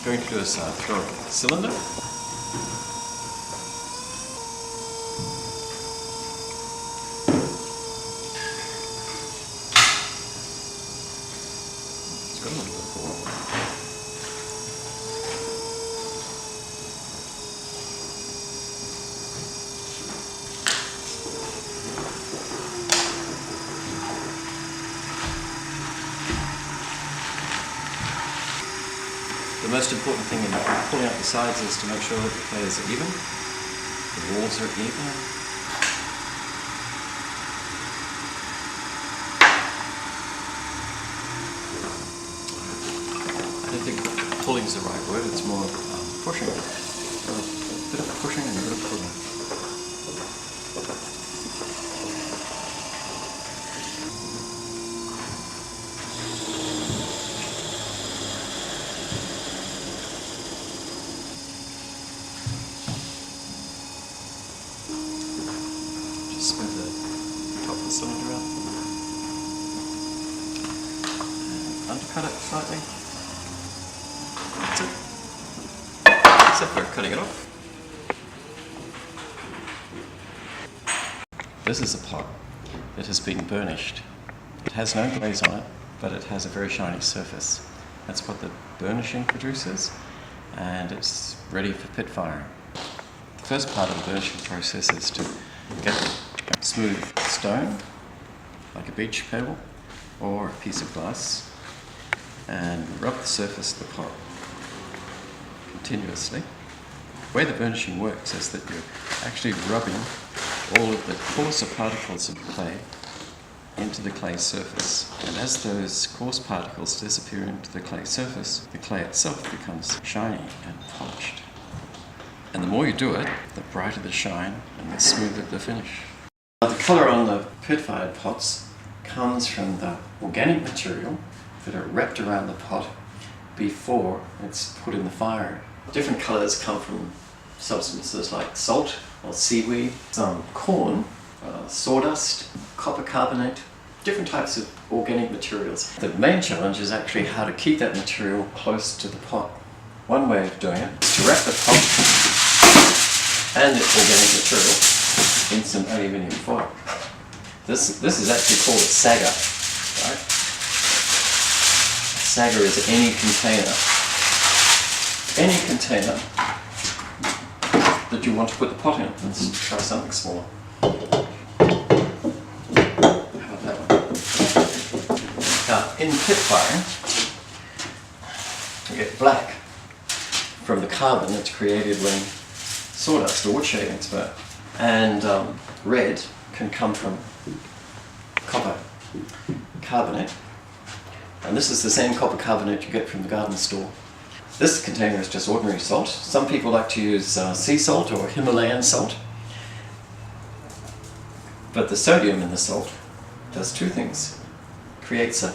going to do is throw a cylinder. It's got a little bit of oil. The most important thing in pulling out the sides is to make sure that the clay is even, the walls are even. I don't think pulling is the right word, it's more pushing. So a bit of pushing and a bit of pulling. Smooth the top of the cylinder out. And undercut it slightly. That's it. Except for cutting it off. This is a pot that has been burnished. It has no glaze on it, but it has a very shiny surface. That's what the burnishing produces, and it's ready for pit firing. The first part of the burnishing process is to get a smooth stone, like a beach pebble or a piece of glass, and rub the surface of the pot continuously. The way the burnishing works is that you're actually rubbing all of the coarser particles of clay into the clay surface, and as those coarse particles disappear into the clay surface, the clay itself becomes shiny and polished. And the more you do it, the brighter the shine and the smoother the finish. The colour on the pit-fired pots comes from the organic material that are wrapped around the pot before it's put in the fire. Different colours come from substances like salt or seaweed, some corn, sawdust, copper carbonate, different types of organic materials. The main challenge is actually how to keep that material close to the pot. One way of doing it is to wrap the pot and the organic material in some aluminium foil. This is actually called a sagger, right? A sagger is any container that you want to put the pot in. Let's try something smaller. How about that one? Now, in pit firing, you get black from the carbon that's created when sawdust or wood shavings burn. And red can come from copper carbonate. And this is the same copper carbonate you get from the garden store. This container is just ordinary salt. Some people like to use sea salt or Himalayan salt. But the sodium in the salt does two things. It creates a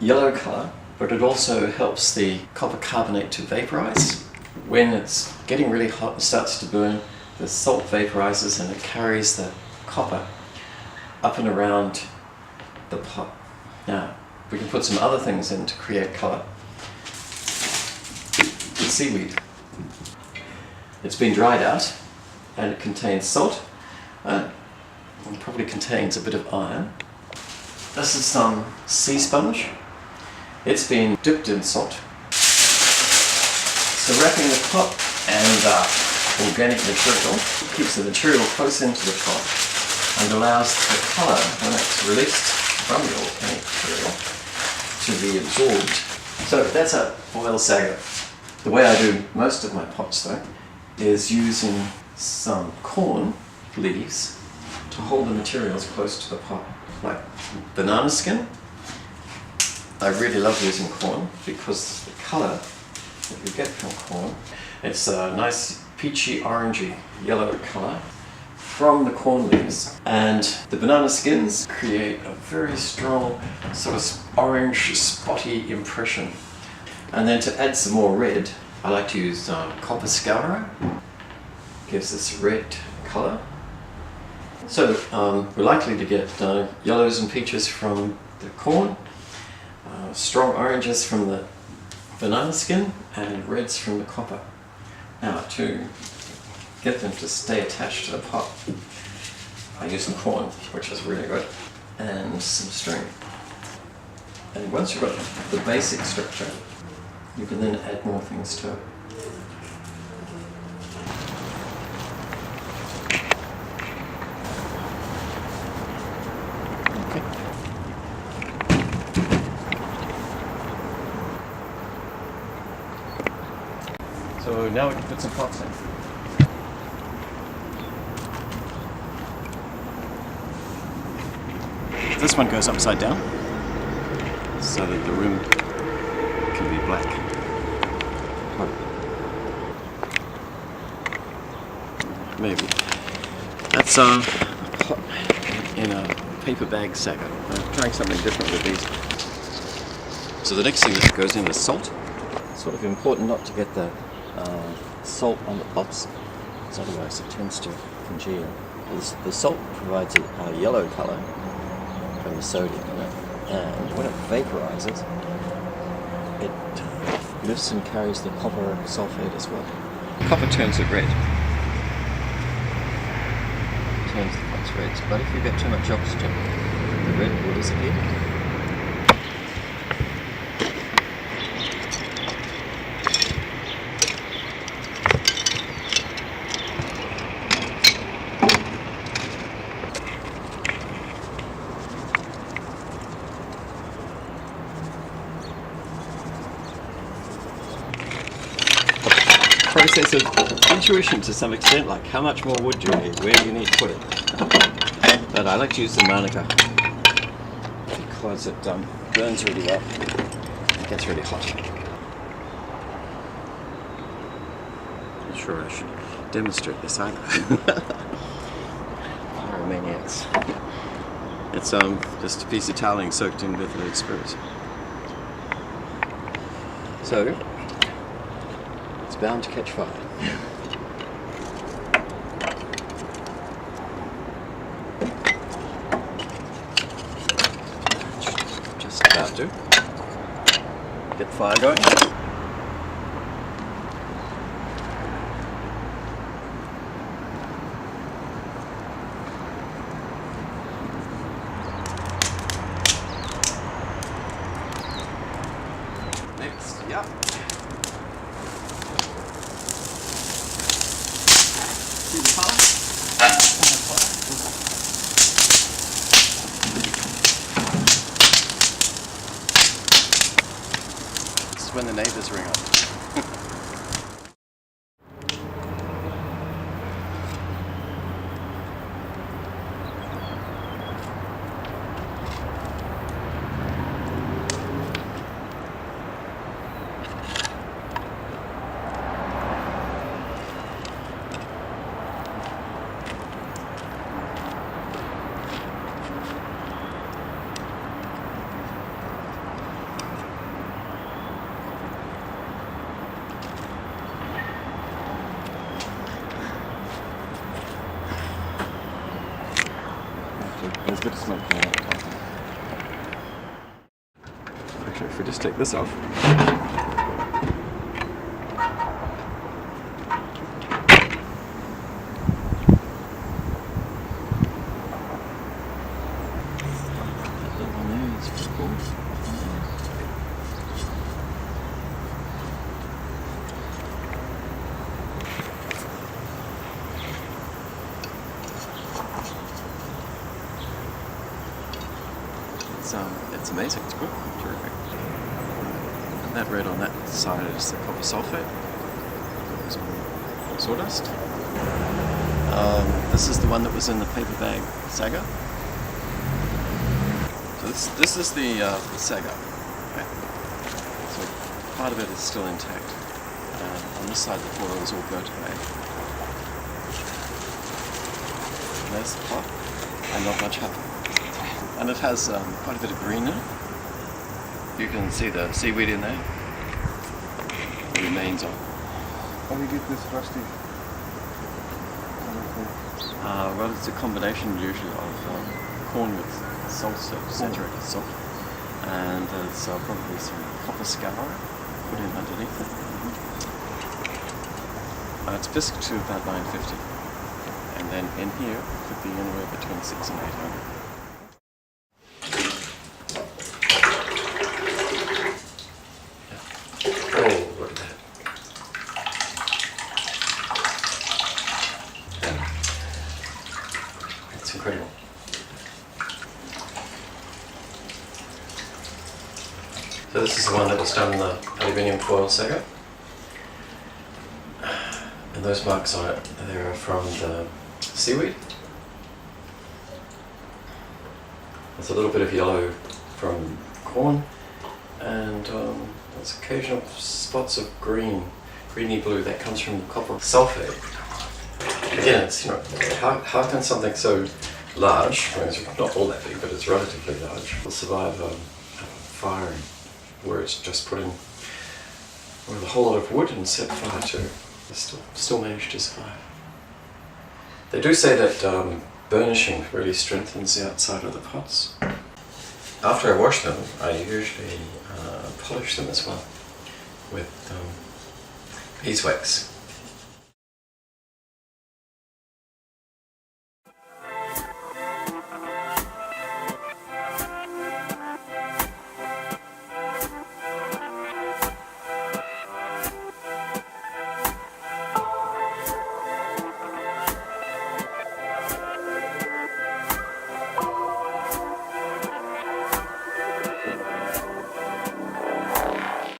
yellow colour, but it also helps the copper carbonate to vaporize. When it's getting really hot and starts to burn, the salt vaporizes and it carries the copper up and around the pot. Now, we can put some other things in to create colour. The seaweed. It's been dried out and it contains salt and probably contains a bit of iron. This is some sea sponge. It's been dipped in salt. So wrapping the pot and organic material keeps the material close into the pot and allows the colour, when it's released from the organic material, to be absorbed. So that's a foil sagger. The way I do most of my pots though is using some corn leaves to hold the materials close to the pot, like banana skin. I really love using corn because the colour that you get from corn, it's a nice peachy orangey yellow colour from the corn leaves, and the banana skins create a very strong sort of orange spotty impression. And then to add some more red, I like to use copper scourer. Gives this red colour. So we're likely to get yellows and peaches from the corn, strong oranges from the banana skin and reds from the copper. Now, to get them to stay attached to the pot, I use some corn, which is really good, and some string. And once you've got the basic structure, you can then add more things to it. So now we can put some pots in. This one goes upside down so that the rim can be black. Maybe. That's a pot in a paper bag sago. I'm trying something different with these. So the next thing that goes in is salt. It's sort of important not to get the salt on the pots, because otherwise it tends to congeal. The salt provides a yellow colour from the sodium in it, and when it vaporizes, it lifts and carries the copper sulfate as well. Copper turns it red. Turns the pots red, but if you get too much oxygen, the red will disappear. Process of intuition to some extent, like how much more wood do you need, where do you need to put it. But I like to use the manuka because it burns really well and gets really hot. I'm sure I should demonstrate this either. Pyromaniacs. It's just a piece of toweling soaked in methylated spirits. So it's bound to catch fire. Just about to get the fire going. Next, yeah. See the fire? This is when the neighbours ring up. There's a bit of smoke coming out. Actually, if we just take this off. That little one there is pretty cool. It's amazing, it's good, terrific. And that red on that side is the copper sulfate. Some sawdust. This is the one that was in the paper bag sago. So this is the sago. Okay. So part of it is still intact. On this side the foil is all burnt away. And there's the pot, and not much happened. And it has quite a bit of green in it. You can see the seaweed in there. The remains of. How do you get this rusty? Well, it's a combination usually of corn with salt, so saturated salt, and there's probably some copper scour put in It's bisque to about 950. And then in here could be anywhere between 6 and 800. Oh, look at that. Yeah. It's incredible. So this is the one that was done in the aluminium foil sago. And those marks on it, they are from the seaweed. There's a little bit of yellow from corn, and there's occasional spots of greeny blue that comes from copper sulfate. Again, it's, how can something so large, I mean, it's not all that big, but it's relatively large, will survive firing, where it's just put in with a whole lot of wood and set fire to. Still managed to survive. They do say that burnishing really strengthens the outside of the pots. After I wash them, I usually polish them as well with beeswax.